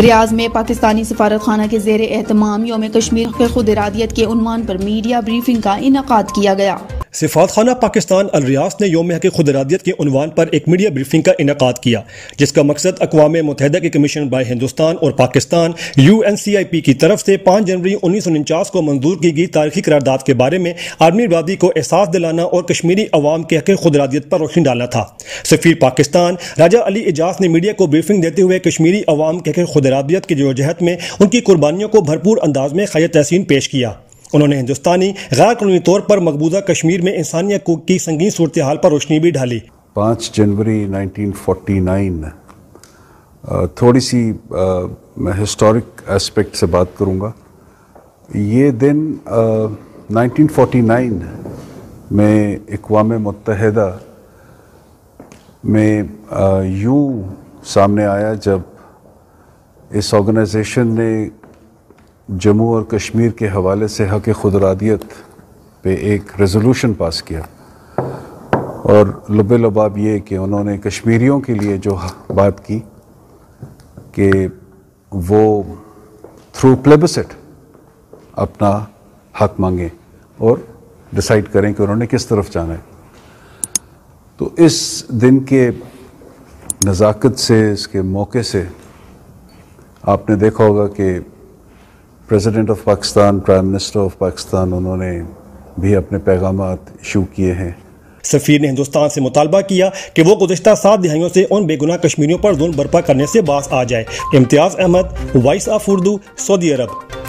ریاض میں پاکستانی سفارت خانہ کے زیر اہتمام یوم کشمیر کے خود ارادیت کے عنوان پر میڈیا بریفنگ کا انعقاد کیا گیا۔ سفارت خانہ پاکستان الریاض نے یوم حق خود ارادیت کے عنوان پر ایک میڈیا بریفنگ کا انعقاد کیا، جس کا مقصد اقوام متحدہ کے کمیشن برائے ہندوستان اور پاکستان UNCIP کی طرف سے 5 جنوری 1949 کو منظور کی گئی تاریخی قرارداد کے بارے میں عالمی برادری کو احساس دلانا اور کشمیری عوام کے حق خود ارادیت پر روشنی ڈالنا تھا۔ سفیر پاکستان راجہ علی اعجاز نے میڈیا کو بریفنگ دیتے ہوئے کشمیری عوام کے حق خود ارادیت کی جدوجہد میں ان کی قربانیوں کو بھرپور انداز میں خراج تحسین پیش کیا۔ انہوں نے ہندوستانی غیر قانونی طور پر مقبوضہ کشمیر میں انسانیت کی سنگین صورتحال پر روشنی بھی ڈالی۔ 5 جنوری 1949 تھوڑی سی میں ہسٹورک اسپیکٹ سے بات کروں گا۔ یہ دن 1949 میں اقوام متحدہ میں یوں سامنے آیا جب اس آرگنائزیشن نے جموں اور کشمیر کے حوالے سے حق خود ارادیت پہ ایک ریزولوشن پاس کیا، اور لب لباب یہ کہ انہوں نے کشمیریوں کے لیے جو بات کی کہ وہ تھرو پلیبسٹ اپنا حق مانگیں اور ڈیسائیڈ کریں کہ انہوں نے کس طرف جانا ہے۔ تو اس دن کے نزاکت سے، اس کے موقع سے آپ نے دیکھا ہوگا کہ president of Pakistan, prime minister of Pakistan, انہوں نے بھی اپنے پیغامات ایشو کیے ہیں۔ سفیر نے ہندوستان سے مطالبہ کیا کہ وہ گزشتہ 7 دہائیوں سے ان بے گناہ کشمیریوں پر ظلم برپا کرنے سے باز آ جائے۔ Imtiaz Ahmed, voice of Urdu, Saudi Arab.